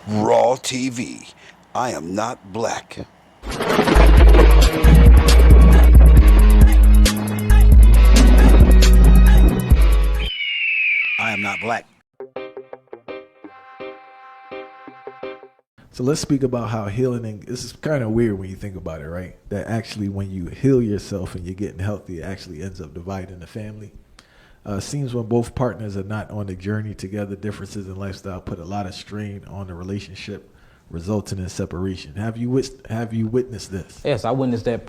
Raw TV. I am not black. I am not black. So let's speak about how healing, and this is kind of weird when you think about it, right? That actually when you heal yourself and you're getting healthy, it actually ends up dividing the family. Seems when both partners are not on the journey together, differences in lifestyle put a lot of strain on the relationship, resulting in separation. Have you witnessed this? Yes, I witnessed that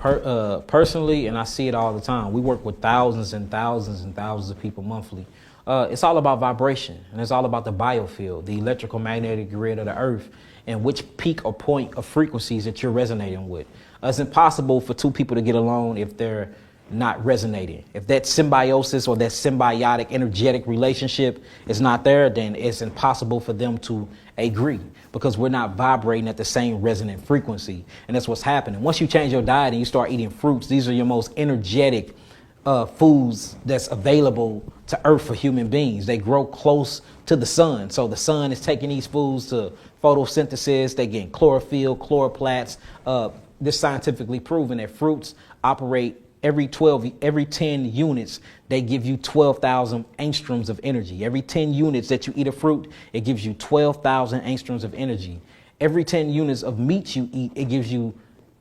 personally, and I see it all the time. We work with thousands and thousands and thousands of people monthly. It's all about vibration, and it's all about the biofield, the electrical magnetic grid of the earth, and which peak or point of frequencies that you're resonating with. It's impossible for two people to get along if they're not resonating. If that symbiosis or that symbiotic energetic relationship is not there, then it's impossible for them to agree because we're not vibrating at the same resonant frequency. And that's what's happening. Once you change your diet and you start eating fruits, these are your most energetic foods that's available to earth for human beings. They grow close to the sun. So the sun is taking these foods to photosynthesis. They get chlorophyll, chloroplasts. This scientifically proven that fruits operate every 10 units, they give you 12,000 angstroms of energy. Every 10 units that you eat a fruit, it gives you 12,000 angstroms of energy. Every 10 units of meat you eat, it gives you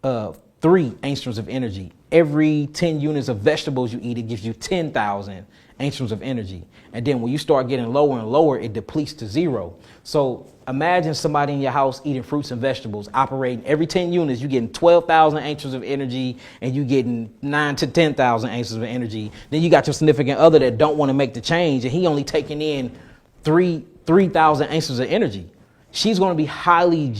3 angstroms of energy. Every 10 units of vegetables you eat, it gives you 10,000 angstroms of energy. And then when you start getting lower and lower, it depletes to 0. So imagine somebody in your house eating fruits and vegetables, operating every 10 units, you're getting 12,000 angstroms of energy, and you're getting 9 to 10,000 angstroms of energy. Then you got your significant other that don't want to make the change, and he only taking in 3,000 angstroms of energy. She's going to be highly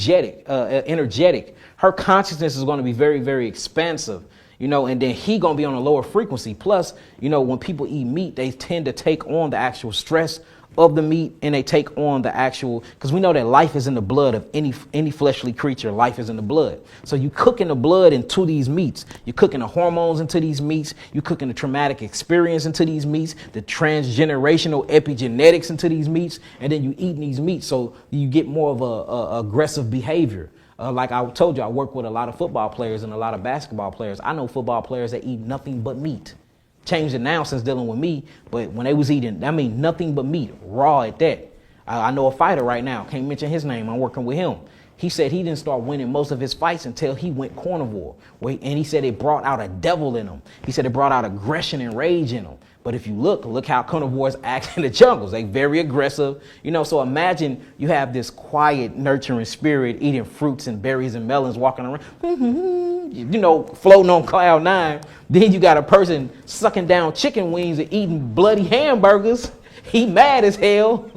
energetic. Her consciousness is going to be very, very expansive, and then he going to be on a lower frequency. Plus, when people eat meat, they tend to take on the actual stress of the meat, and they take on the actual, because we know that life is in the blood of any fleshly creature. Life is in the blood. So you cooking the blood into these meats. You're cooking the hormones into these meats. You're cooking the traumatic experience into these meats, the transgenerational epigenetics into these meats, and then you eating these meats. So you get more of a aggressive behavior. Like I told you, I work with a lot of football players and a lot of basketball players. I know football players that eat nothing but meat. Changed it now since dealing with me, but when they was eating, nothing but meat, raw at that. I know a fighter right now, can't mention his name, I'm working with him. He said he didn't start winning most of his fights until he went carnivore. And he said it brought out a devil in him. He said it brought out aggression and rage in him. But if you look how carnivores act in the jungles. They very aggressive. So imagine you have this quiet, nurturing spirit eating fruits and berries and melons, walking around, floating on cloud 9. Then you got a person sucking down chicken wings and eating bloody hamburgers. He mad as hell.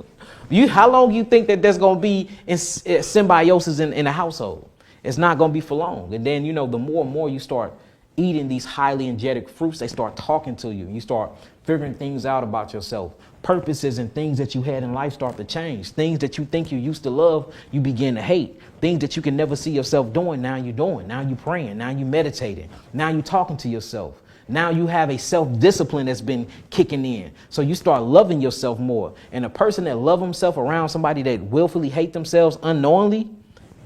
How long you think that there's going to be in symbiosis in a household? It's not going to be for long. And then, the more and more you start eating these highly energetic fruits, they start talking to you. You start figuring things out about yourself. Purposes and things that you had in life start to change. Things that you think you used to love, you begin to hate. Things that you can never see yourself doing, now you're doing. Now you're praying. Now you're meditating. Now you're talking to yourself. Now you have a self-discipline that's been kicking in. So you start loving yourself more. And a person that loves himself around somebody that willfully hate themselves unknowingly,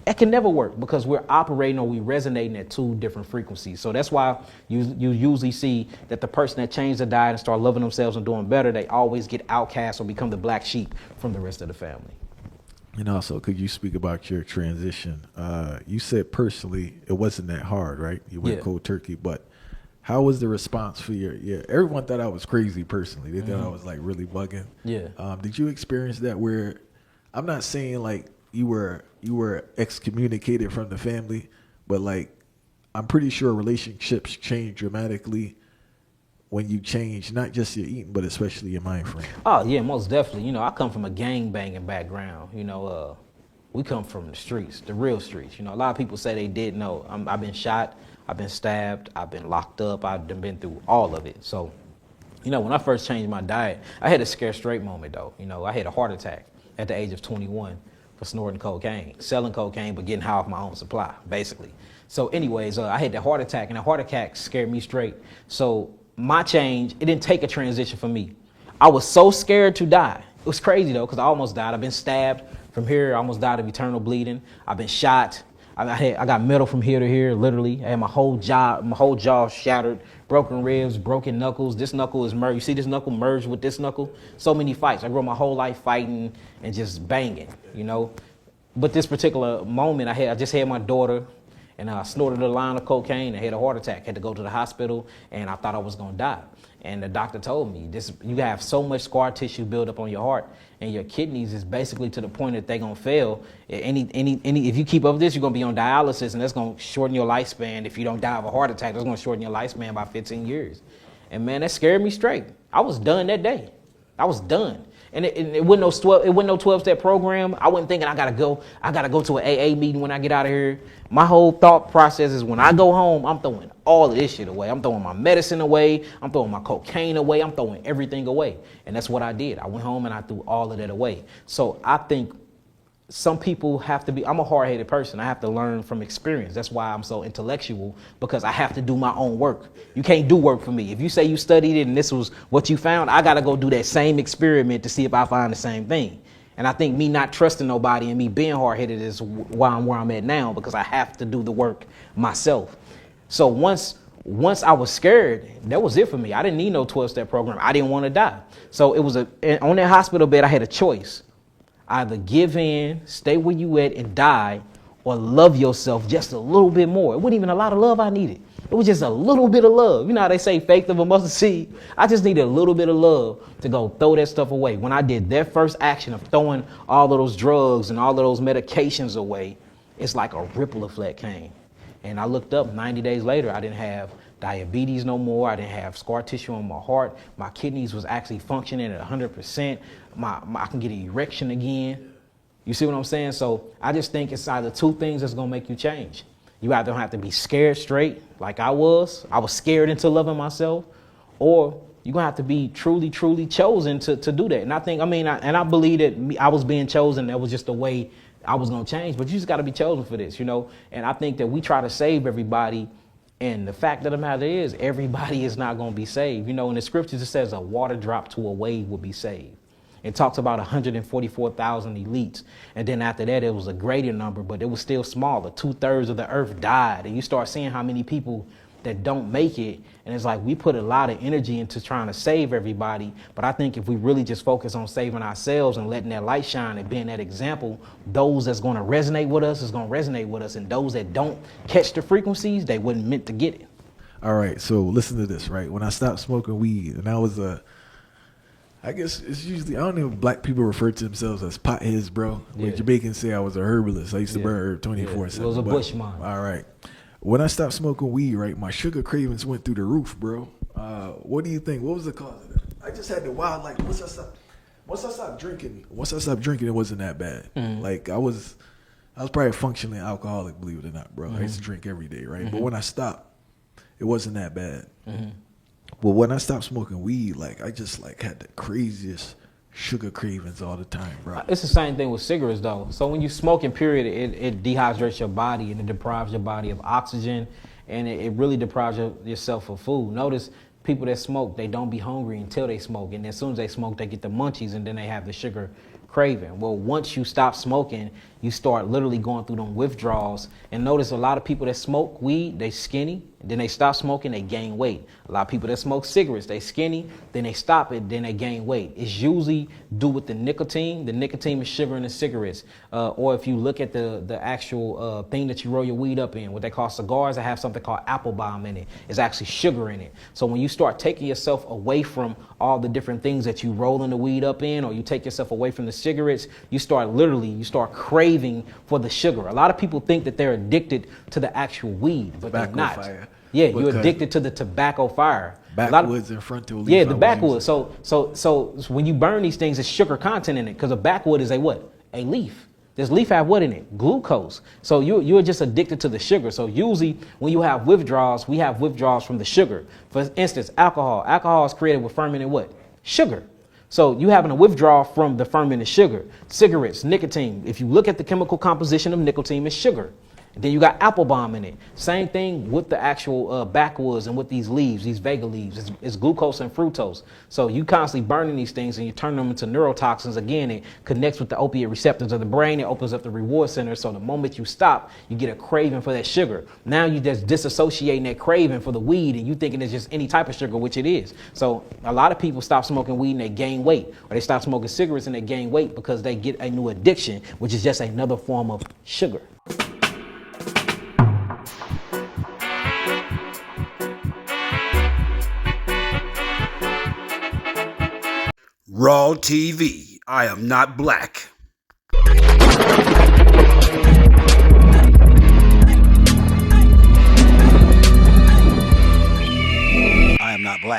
it can never work because we're operating or we resonating at 2 different frequencies. So that's why you usually see that the person that changed their diet and start loving themselves and doing better, they always get outcast or become the black sheep from the rest of the family. And also, could you speak about your transition? You said personally it wasn't that hard, right? You went cold turkey, but how was the response for your everyone thought I was crazy personally. They thought I was like really bugging. Yeah. Did you experience that where, I'm not saying like you were excommunicated from the family, but like I'm pretty sure relationships change dramatically when you change not just your eating, but especially your mind frame. Oh yeah, most definitely. I come from a gang banging background. We come from the streets, the real streets. A lot of people say they did know. I've been shot, I've been stabbed, I've been locked up, I've been through all of it. So, when I first changed my diet, I had a scare straight moment though. I had a heart attack at the age of 21 for snorting cocaine, selling cocaine, but getting high off my own supply, basically. So anyways, I had that heart attack, and the heart attack scared me straight. So my change, it didn't take a transition for me. I was so scared to die. It was crazy though, because I almost died. I've been stabbed From here, I almost died of eternal bleeding. I've been shot. I got metal from here to here, literally. I had my whole jaw shattered, broken ribs, broken knuckles. This knuckle is merged. You see this knuckle merged with this knuckle? So many fights. I grew my whole life fighting and just banging, you know. But this particular moment, I just had my daughter, and I snorted a line of cocaine and had a heart attack. Had to go to the hospital, and I thought I was gonna die. And the doctor told me, you have so much scar tissue built up on your heart, and your kidneys is basically to the point that they're gonna fail. If you keep up with this, you're gonna be on dialysis, and that's gonna shorten your lifespan. If you don't die of a heart attack, that's gonna shorten your lifespan by 15 years. And man, that scared me straight. I was done that day. I was done. And it wasn't no 12-step program. I wasn't thinking I gotta go to an AA meeting when I get out of here. My whole thought process is when I go home, I'm throwing all of this shit away. I'm throwing my medicine away. I'm throwing my cocaine away. I'm throwing everything away. And that's what I did. I went home and I threw all of that away. So I think some people have to be, I'm a hard-headed person. I have to learn from experience. That's why I'm so intellectual, because I have to do my own work. You can't do work for me. If you say you studied it and this was what you found, I got to go do that same experiment to see if I find the same thing. And I think me not trusting nobody and me being hard-headed is why I'm where I'm at now, because I have to do the work myself. So once I was scared, that was it for me. I didn't need no 12-step program. I didn't want to die. So it was on that hospital bed, I had a choice. Either give in, stay where you at and die, or love yourself just a little bit more. It wasn't even a lot of love I needed. It was just a little bit of love. You know how they say faith of a mustard seed? I just needed a little bit of love to go throw that stuff away. When I did that first action of throwing all of those drugs and all of those medications away, it's like a ripple effect came. And I looked up 90 days later, I didn't have diabetes no more. I didn't have scar tissue on my heart. My kidneys was actually functioning at 100%. I can get an erection again. You see what I'm saying? So I just think it's either two things that's going to make you change. You either don't have to be scared straight like I was scared into loving myself, or you're going to have to be truly, truly chosen to do that. And I believe that I was being chosen. That was just the way I was going to change. But you just got to be chosen for this, you know. And I think that we try to save everybody. And the fact of the matter is, everybody is not going to be saved. You know, in the scriptures, it says a water drop to a wave will be saved. It talks about 144,000 elites. And then after that, it was a greater number, but it was still smaller. 2/3 of the earth died. And you start seeing how many people that don't make it. And it's like we put a lot of energy into trying to save everybody. But I think if we really just focus on saving ourselves and letting that light shine and being that example, those that's going to resonate with us is going to resonate with us. And those that don't catch the frequencies, they wasn't meant to get it. All right. So listen to this, right? When I stopped smoking weed, and I was I guess it's usually, I don't know if black people refer to themselves as potheads, bro. When Jamaicans say I was a herbalist. I used to burn herb 24/7. It was a bushman. All right. When I stopped smoking weed, right, my sugar cravings went through the roof, bro. What do you think? What was the cause of that? I just had the wild, like, once I stopped drinking, it wasn't that bad. Mm-hmm. Like, I was probably a functionally alcoholic, believe it or not, bro. Mm-hmm. I used to drink every day, right? Mm-hmm. But when I stopped, it wasn't that bad. Mm-hmm. But when I stopped smoking weed, like, I just, like, had the craziest sugar cravings all the time, bro. It's the same thing with cigarettes, though. So when you smoking, period, it dehydrates your body and it deprives your body of oxygen, and it really deprives yourself of food. Notice people that smoke, they don't be hungry until they smoke, and as soon as they smoke, they get the munchies, and then they have the sugar craving. Well, once you stop smoking, you start literally going through them withdrawals. And notice a lot of people that smoke weed, they skinny, then they stop smoking, they gain weight. A lot of people that smoke cigarettes, they skinny, then they stop it, then they gain weight. It's usually due with the nicotine. The nicotine is sugar in the cigarettes. Or if you look at the actual thing that you roll your weed up in, what they call cigars, they have something called apple balm in it. It's actually sugar in it. So when you start taking yourself away from all the different things that you rolling the weed up in, or you take yourself away from the cigarettes, you start craving for the sugar. A lot of people think that they're addicted to the actual weed, but they're not. Fire. Yeah, you're addicted to the tobacco fire. Backwoods and frontal leaf. Yeah, the backwoods. So when you burn these things, it's sugar content in it, because a backwood is a what? A leaf. This leaf have what in it? Glucose. So you're just addicted to the sugar. So usually when you have withdrawals, we have withdrawals from the sugar. For instance, alcohol. Alcohol is created with fermented what? Sugar. So you having a withdrawal from the fermented sugar. Cigarettes, nicotine. If you look at the chemical composition of nicotine, it's sugar. Then you got apple balm in it. Same thing with the actual backwoods and with these leaves, these vega leaves. It's glucose and fructose. So you constantly burning these things and you turn them into neurotoxins. Again, it connects with the opiate receptors of the brain. It opens up the reward center. So the moment you stop, you get a craving for that sugar. Now you just disassociating that craving for the weed and you thinking it's just any type of sugar, which it is. So a lot of people stop smoking weed and they gain weight, or they stop smoking cigarettes and they gain weight because they get a new addiction, which is just another form of sugar. Raw TV. I am not black. I am not black.